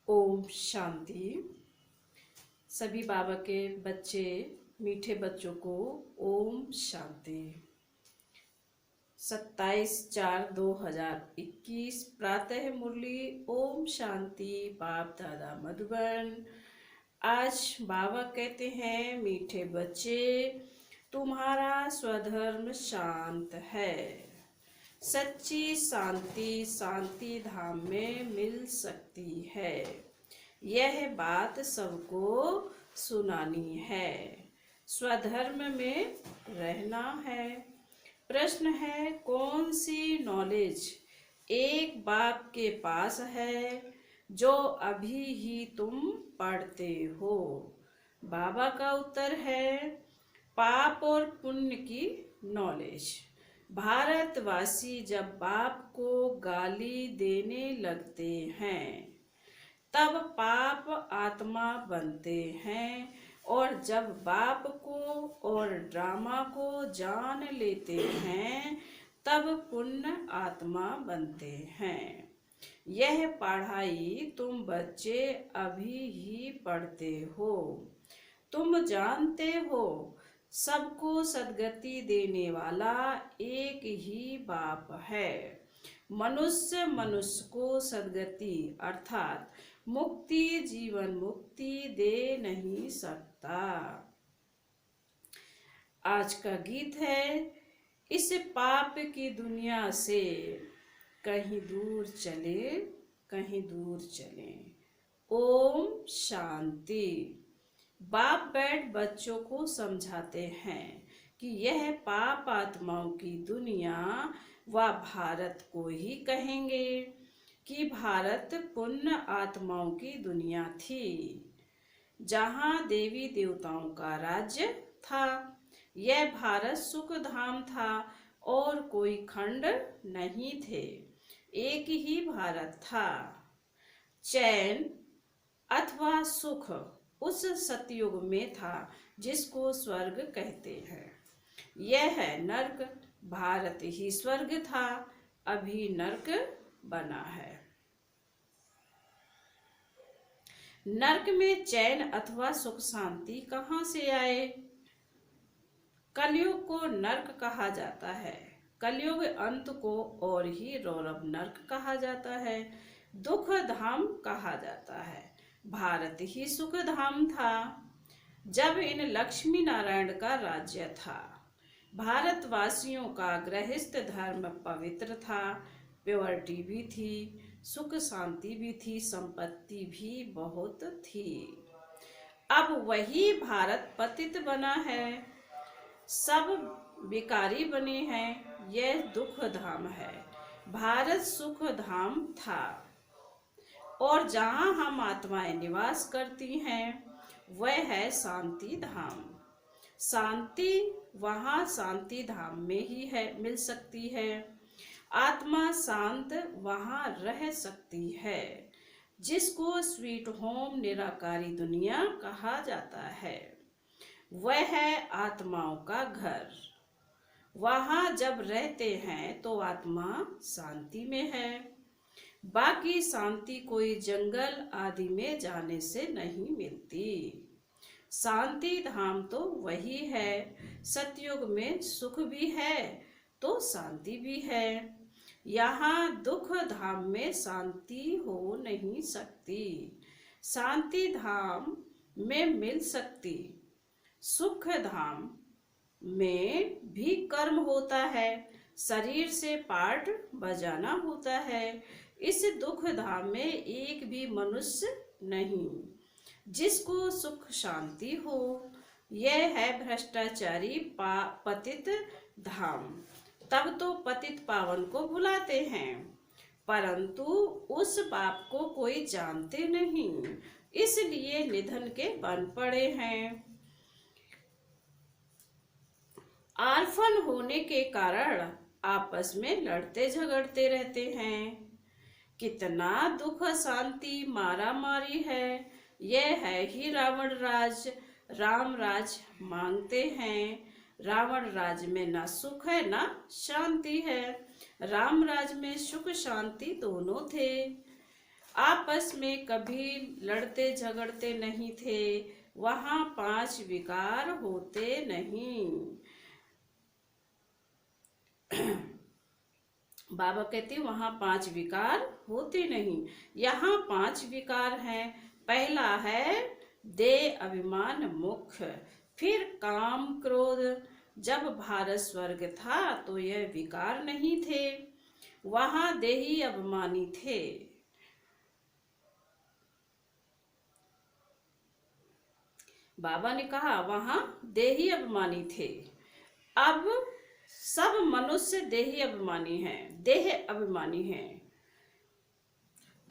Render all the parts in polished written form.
ओम शांति। सभी बाबा के बच्चे, मीठे बच्चों को ओम शांति। 27/4/2021 प्रातः मुरली। ओम शांति। बाप दादा मधुबन। आज बाबा कहते हैं, मीठे बच्चे, तुम्हारा स्वधर्म शांत है। सच्ची शांति शांति धाम में मिल सकती है। यह बात सबको सुनानी है। स्वधर्म में रहना है। प्रश्न है, कौन सी नॉलेज एक बाप के पास है जो अभी ही तुम पढ़ते हो? बाबा का उत्तर है, पाप और पुण्य की नॉलेज। भारतवासी जब बाप को गाली देने लगते हैं तब पाप आत्मा बनते हैं, और जब बाप को और ड्रामा को जान लेते हैं तब पुण्य आत्मा बनते हैं। यह पढ़ाई तुम बच्चे अभी ही पढ़ते हो। तुम जानते हो, सबको सद्गति देने वाला एक ही बाप है। मनुष्य मनुष्य को सद्गति अर्थात मुक्ति, जीवन मुक्ति दे नहीं सकता। आज का गीत है, इस पाप की दुनिया से कहीं दूर चले, कहीं दूर चले। ओम शांति। बाप बैठ बच्चों को समझाते हैं कि यह पाप आत्माओं की दुनिया व भारत को ही कहेंगे कि भारत पुण्य आत्माओं की दुनिया थी, जहाँ देवी देवताओं का राज्य था। यह भारत सुख धाम था और कोई खंड नहीं थे, एक ही भारत था। चैन अथवा सुख उस सतयुग में था जिसको स्वर्ग कहते हैं। यह है नर्क। भारत ही स्वर्ग था, अभी नर्क बना है। नर्क में चैन अथवा सुख शांति कहाँ से आए? कलयुग को नर्क कहा जाता है। कलयुग अंत को और ही रौरव नर्क कहा जाता है, दुख धाम कहा जाता है। भारत ही सुख धाम था जब इन लक्ष्मी नारायण का राज्य था। भारतवासियों का गृहस्थ धर्म पवित्र था, प्योरिटी भी थी, सुख शांति भी थी, संपत्ति भी बहुत थी। अब वही भारत पतित बना है, सब विकारी बने हैं। यह दुख धाम है। भारत सुख धाम था, और जहाँ हम आत्माएं निवास करती हैं वह है शांति धाम। शांति वहाँ शांति धाम में ही है, मिल सकती है। आत्मा शांत वहाँ रह सकती है, जिसको स्वीट होम निराकारी दुनिया कहा जाता है। वह है आत्माओं का घर। वहाँ जब रहते हैं तो आत्मा शांति में है। बाकी शांति कोई जंगल आदि में जाने से नहीं मिलती। शांति धाम तो वही है। सतयुग में सुख भी है तो शांति भी है। यहाँ दुख धाम में शांति हो नहीं सकती, शांति धाम में मिल सकती। सुख धाम में भी कर्म होता है, शरीर से पार्ट बजाना होता है। इस दुख धाम में एक भी मनुष्य नहीं जिसको सुख शांति हो। यह है भ्रष्टाचारी पतित धाम। तब तो पतित पावन को बुलाते हैं, परंतु उस बाप को कोई जानते नहीं, इसलिए निधन के बन पड़े हैं। आर्फन होने के कारण आपस में लड़ते झगड़ते रहते हैं। कितना दुख शांति मारा मारी है। यह है ही रावण राज। राम राज मांगते हैं। रावण राज में ना सुख है ना शांति है। राम राज में सुख शांति दोनों थे। आपस में कभी लड़ते झगड़ते नहीं थे, वहां 5 विकार होते नहीं। बाबा कहते हैं वहां 5 विकार होते नहीं, यहाँ 5 विकार हैं। पहला है देह अभिमान मुख्य, फिर काम क्रोध। जब भारत स्वर्ग था तो यह विकार नहीं थे, वहां देही अभिमानी थे। बाबा ने कहा वहां देही अभिमानी थे। अब सब मनुष्य देही अभिमानी हैं, देह अभिमानी हैं।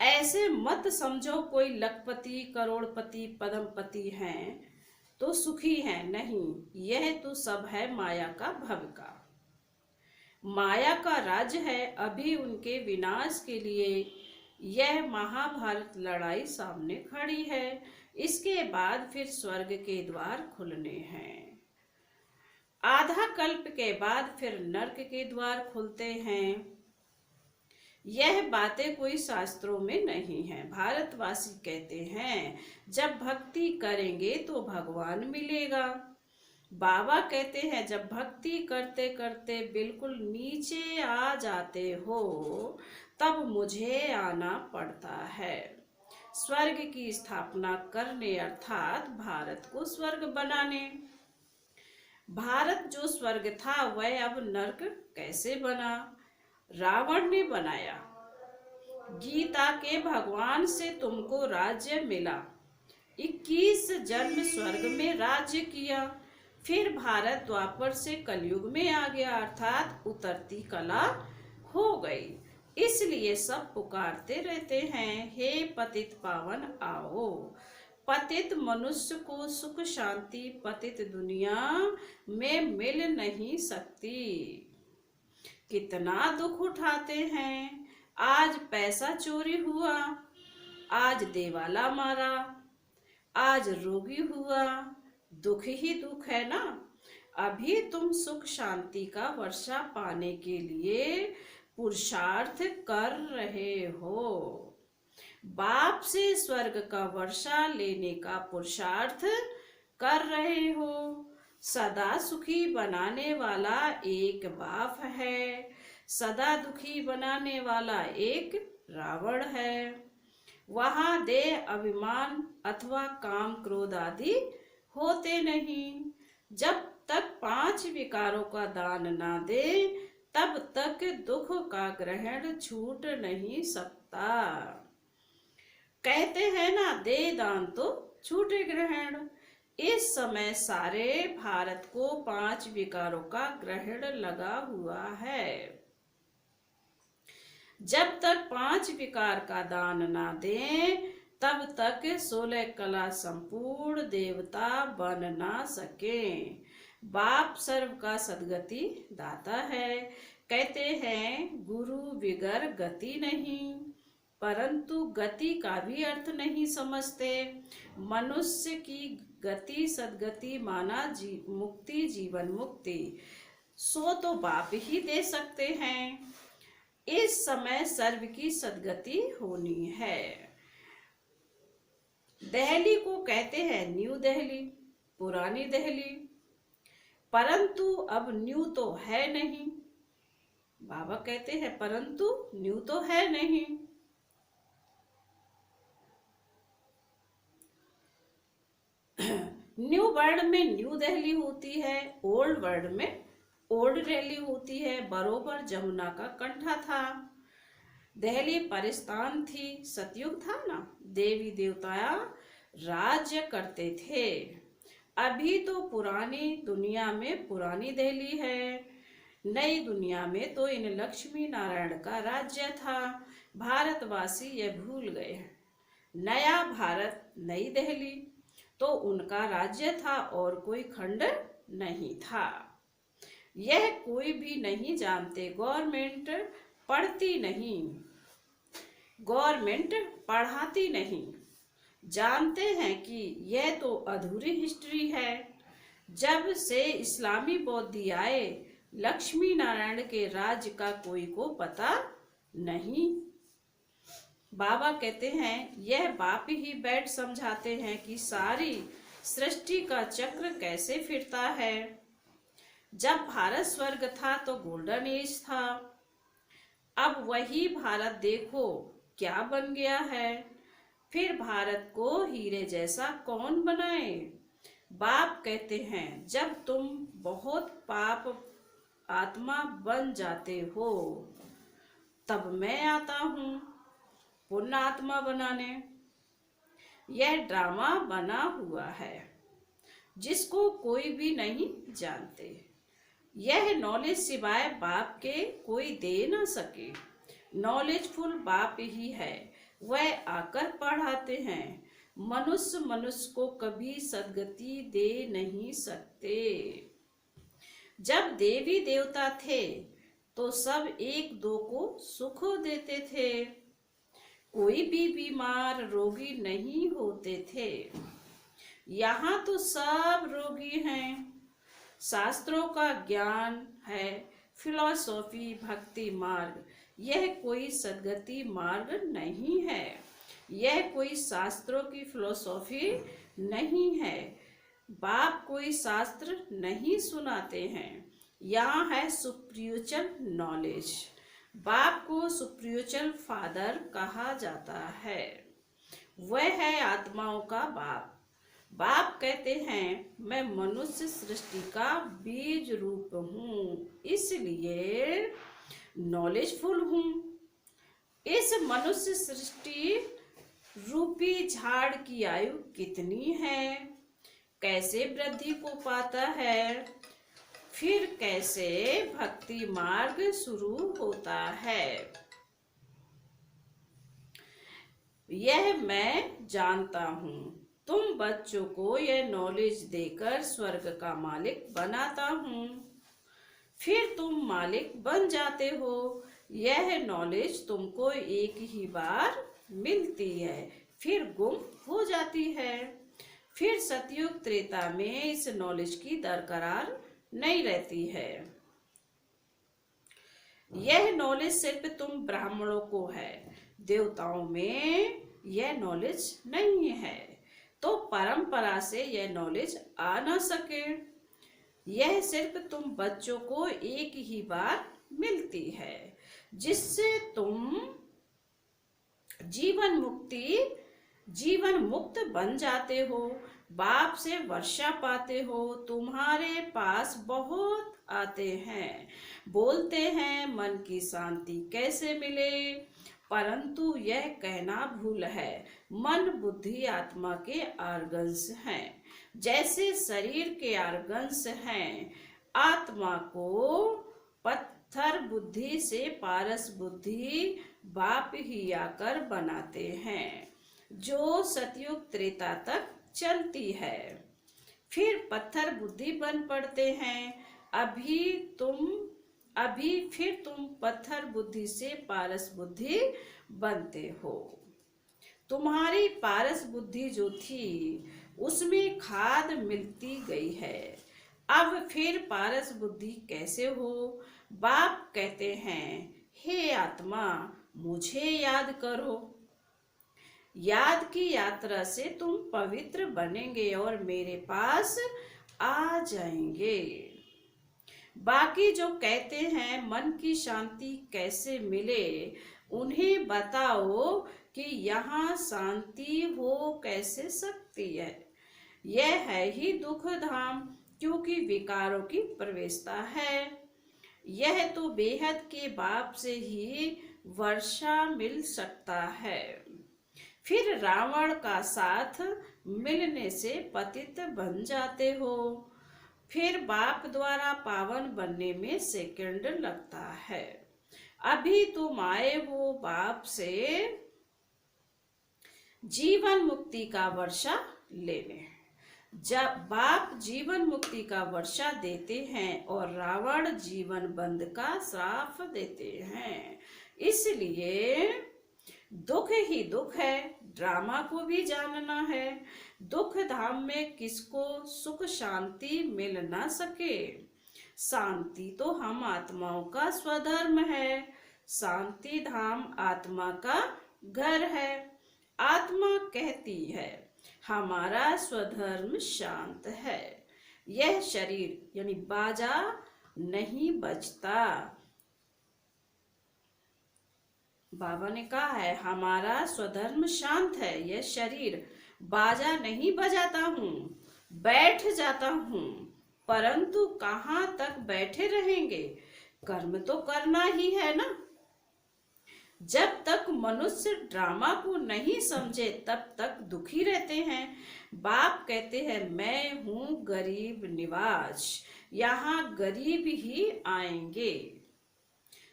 ऐसे मत समझो कोई लखपति करोड़पति पद्मपति हैं तो सुखी हैं, नहीं, यह तो सब है माया का भव का। माया का राज्य है। अभी उनके विनाश के लिए यह महाभारत लड़ाई सामने खड़ी है। इसके बाद फिर स्वर्ग के द्वार खुलने हैं। आधा कल्प के बाद फिर नरक के द्वार खुलते हैं। यह बातें कोई शास्त्रों में नहीं है। भारतवासी कहते हैं जब भक्ति करेंगे तो भगवान मिलेगा। बाबा कहते हैं जब भक्ति करते करते बिल्कुल नीचे आ जाते हो तब मुझे आना पड़ता है स्वर्ग की स्थापना करने, अर्थात भारत को स्वर्ग बनाने। भारत जो स्वर्ग था वह अब नरक कैसे बना? रावण ने बनाया। गीता के भगवान से तुमको राज्य मिला, 21 जन्म स्वर्ग में राज्य किया, फिर भारत द्वापर से कलयुग में आ गया, अर्थात उतरती कला हो गई। इसलिए सब पुकारते रहते हैं हे पतित पावन आओ। पतित मनुष्य को सुख शांति पतित दुनिया में मिल नहीं सकती। कितना दुख उठाते हैं। आज पैसा चोरी हुआ, आज देवाला मारा, आज रोगी हुआ, दुख ही दुख है ना। अभी तुम सुख शांति का वर्षा पाने के लिए पुरुषार्थ कर रहे हो। बाप से स्वर्ग का वर्षा लेने का पुरुषार्थ कर रहे हो। सदा सुखी बनाने वाला एक बाप है, सदा दुखी बनाने वाला एक रावण है। वहां देह अभिमान अथवा काम क्रोध आदि होते नहीं। जब तक 5 विकारों का दान ना दे तब तक दुख का ग्रहण छूट नहीं सकता। कहते हैं ना दे दान तो छूटे ग्रहण। इस समय सारे भारत को 5 विकारों का ग्रहण लगा हुआ है। जब तक 5 विकार का दान ना दें तब तक 16 कला संपूर्ण देवता बन ना सके। बाप सर्व का सदगति दाता है। कहते हैं गुरु बिगर गति नहीं, परंतु गति का भी अर्थ नहीं समझते। मनुष्य की गति सदगति माना मुक्ति, जीवन मुक्ति, सो तो बाप ही दे सकते हैं। इस समय सर्व की सदगति होनी है। दिल्ली को कहते हैं न्यू दिल्ली, पुरानी दिल्ली, परंतु अब न्यू तो है नहीं। बाबा कहते हैं परंतु न्यू तो है नहीं। न्यू वर्ल्ड में न्यू दिल्ली होती है, ओल्ड वर्ल्ड में ओल्ड दिल्ली होती है। बरोबर जमुना का कंठा था। दिल्ली परिस्तान थी, सतयुग था ना, देवी देवता राज्य करते थे। अभी तो पुरानी दुनिया में पुरानी दिल्ली है, नई दुनिया में तो इन लक्ष्मी नारायण का राज्य था। भारतवासी यह भूल गए। नया भारत नई दिल्ली तो उनका राज्य था और कोई खंड नहीं था। यह कोई भी नहीं जानते। गवर्नमेंट पढ़ती नहीं, गवर्नमेंट पढ़ाती नहीं। जानते हैं कि यह तो अधूरी हिस्ट्री है। जब से इस्लामी बौद्धी आए लक्ष्मी नारायण के राज्य का कोई को पता नहीं। बाबा कहते हैं यह बाप ही बैठ समझाते हैं कि सारी सृष्टि का चक्र कैसे फिरता है। जब भारत स्वर्ग था तो गोल्डन एज था, अब वही भारत देखो क्या बन गया है। फिर भारत को हीरे जैसा कौन बनाए। बाप कहते हैं जब तुम बहुत पाप आत्मा बन जाते हो तब मैं आता हूँ पुण्य आत्मा बनाने। यह ड्रामा बना हुआ है जिसको कोई भी नहीं जानते। यह नॉलेज सिवाय बाप के कोई दे न सके। नॉलेजफुल बाप ही है, वह आकर पढ़ाते हैं। मनुष्य को कभी सदगति दे नहीं सकते। जब देवी देवता थे तो सब एक दो को सुख देते थे, कोई भी बीमार रोगी नहीं होते थे। यहाँ तो सब रोगी हैं। शास्त्रों का ज्ञान है, फिलॉसफी, भक्ति मार्ग, यह कोई सदगति मार्ग नहीं है। यह कोई शास्त्रों की फिलॉसफी नहीं है। बाप कोई शास्त्र नहीं सुनाते हैं। यहाँ है सुप्रिचुअल नॉलेज। बाप को सुप्रिचुअल फादर कहा जाता है। वह है आत्माओं का बाप। बाप कहते हैं मैं मनुष्य सृष्टि का बीज रूप हूँ, इसलिए नॉलेजफुल हूँ। इस मनुष्य सृष्टि रूपी झाड़ की आयु कितनी है, कैसे वृद्धि को पाता है, फिर कैसे भक्ति मार्ग शुरू होता है, यह मैं जानता हूँ। तुम बच्चों को यह नॉलेज देकर स्वर्ग का मालिक बनाता हूँ, फिर तुम मालिक बन जाते हो। यह नॉलेज तुमको एक ही बार मिलती है, फिर गुम हो जाती है। फिर सतयुग त्रेता में इस नॉलेज की दरकरार नहीं रहती है। यह नॉलेज सिर्फ तुम ब्राह्मणों को है, देवताओं में यह नॉलेज नहीं है, तो परंपरा से यह नॉलेज आ न सके। यह सिर्फ तुम बच्चों को एक ही बार मिलती है, जिससे तुम जीवन मुक्त बन जाते हो, बाप से वर्षा पाते हो। तुम्हारे पास बहुत आते हैं, बोलते हैं मन की शांति कैसे मिले, परंतु यह कहना भूल है मन बुद्धि आत्मा के आर्गन्स हैं। जैसे शरीर के आर्गन्स हैं, आत्मा को पत्थर बुद्धि से पारस बुद्धि बाप ही आकर बनाते हैं, जो सतयुग त्रेता तक चलती है। फिर पत्थर बुद्धि बन पड़ते हैं। फिर तुम पत्थर बुद्धि से पारस बुद्धि बनते हो। तुम्हारी पारस बुद्धि जो थी उसमें खाद मिलती गई है, अब फिर पारस बुद्धि कैसे हो। बाप कहते हैं हे आत्मा मुझे याद करो। याद की यात्रा से तुम पवित्र बनेंगे और मेरे पास आ जाएंगे। बाकी जो कहते हैं मन की शांति कैसे मिले, उन्हें बताओ कि यहाँ शांति हो कैसे सकती है। यह है ही दुख धाम, क्योंकि विकारों की प्रवेशता है। यह तो बेहद के बाप से ही वर्षा मिल सकता है। फिर रावण का साथ मिलने से पतित बन जाते हो। फिर बाप द्वारा पावन बनने में सेकंड लगता है। अभी तुम आए हो बाप से जीवन मुक्ति का वर्षा लेने। जब बाप जीवन मुक्ति का वर्षा देते हैं और रावण जीवन बंद का श्राप देते हैं, इसलिए दुख ही दुख है। ड्रामा को भी जानना है। दुख धाम में किसको सुख शांति मिल ना सके। शांति तो हम आत्माओं का स्वधर्म है। शांति धाम आत्मा का घर है। आत्मा कहती है हमारा स्वधर्म शांत है। यह शरीर यानी बाजा नहीं बजता। बाबा ने कहा है हमारा स्वधर्म शांत है, यह शरीर बाजा नहीं बजाता हूँ, बैठ जाता हूँ। परंतु कहाँ तक बैठे रहेंगे, कर्म तो करना ही है ना। जब तक मनुष्य ड्रामा को नहीं समझे तब तक दुखी रहते हैं। बाप कहते हैं मैं हूँ गरीब निवाज, यहाँ गरीब ही आएंगे।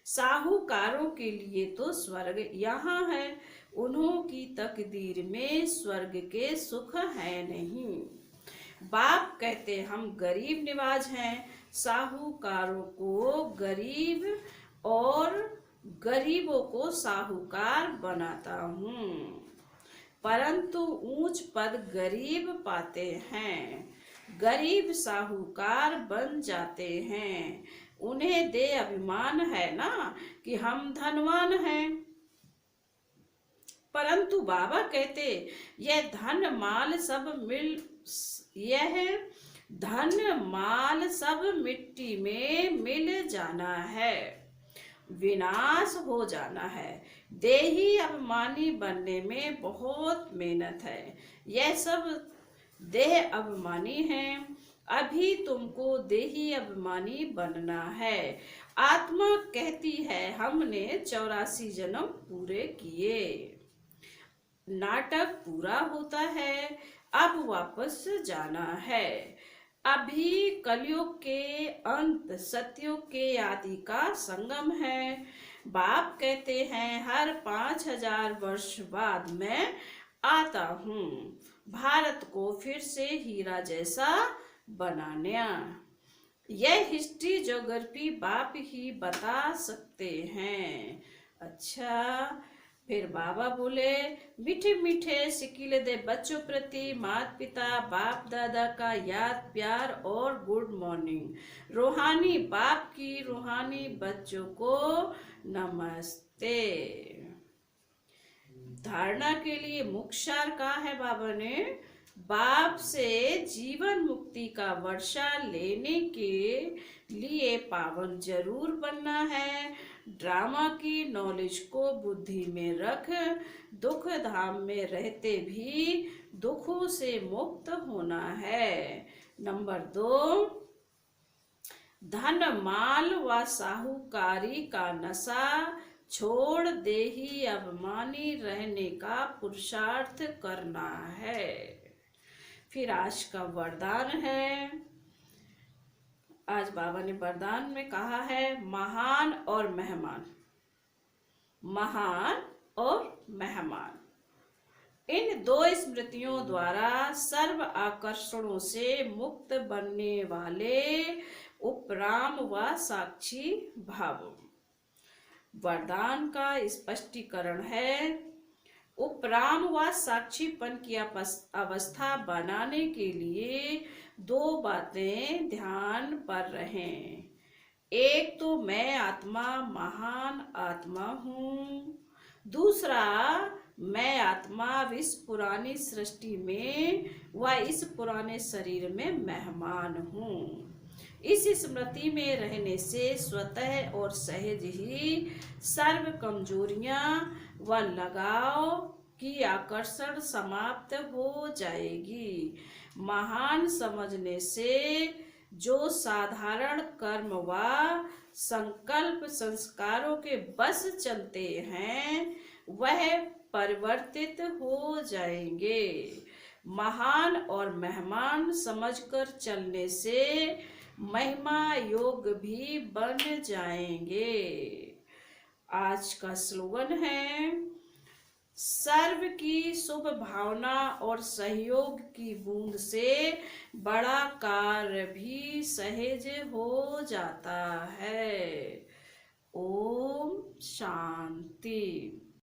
साहूकारों के लिए तो स्वर्ग यहाँ है, उन्हों की तकदीर में स्वर्ग के सुख है नहीं। बाप कहते हम गरीब निवाज हैं, साहूकारों को गरीब और गरीबों को साहूकार बनाता हूँ। परंतु ऊंच पद गरीब पाते हैं, गरीब साहूकार बन जाते हैं। उन्हें दे अभिमान है ना कि हम धनवान हैं। परंतु बाबा कहते यह धन माल सब मिट्टी में मिल जाना है, विनाश हो जाना है। देही अभिमानी बनने में बहुत मेहनत है। यह सब देह अभिमानी है, अभी तुमको देही अभिमानी बनना है। आत्मा कहती है हमने 84 जन्म पूरे किए, नाटक पूरा होता है, अब वापस जाना है। अभी कलयुग के अंत सतयुग के आदि का संगम है। बाप कहते हैं हर 5000 वर्ष बाद मैं आता हूँ, भारत को फिर से हीरा जैसा बनाना। यह हिस्ट्री ज्योग्राफी बाप ही बता सकते हैं। अच्छा, फिर बाबा बोले मीठे मीठे सिकीले दे बच्चों प्रति माता पिता बाप दादा का याद प्यार और गुड मॉर्निंग। रूहानी बाप की रूहानी बच्चों को नमस्ते। धारणा के लिए मुख्य कहा है बाबा ने, बाप से जीवन मुक्ति का वर्षा लेने के लिए पावन जरूर बनना है। ड्रामा की नॉलेज को बुद्धि में रख दुख धाम में रहते भी दुखों से मुक्त होना है। नंबर 2, धन माल व साहूकारी का नशा छोड़ देही अभिमानी रहने का पुरुषार्थ करना है। फिर आज का वरदान है। आज बाबा ने वरदान में कहा है महान और मेहमान, महान और मेहमान। इन 2 स्मृतियों द्वारा सर्व आकर्षणों से मुक्त बनने वाले उपराम व साक्षी भाव। वरदान का स्पष्टीकरण है उपराम व साक्षीपन की अवस्था बनाने के लिए 2 बातें ध्यान पर रहें। एक तो मैं आत्मा महान आत्मा हूँ, दूसरा मैं आत्मा इस पुरानी सृष्टि में व इस पुराने शरीर में मेहमान हूँ। इस स्मृति में रहने से स्वतः और सहज ही सर्व कमजोरियां व लगाव की आकर्षण समाप्त हो जाएगी। महान समझने से जो साधारण कर्म व संकल्प संस्कारों के बस चलते हैं वह परिवर्तित हो जाएंगे। महान और मेहमान समझकर चलने से महिमा योग भी बन जाएंगे। आज का स्लोगन है सर्व की शुभ भावना और सहयोग की बूंद से बड़ा कार्य भी सहज हो जाता है। ओम शांति।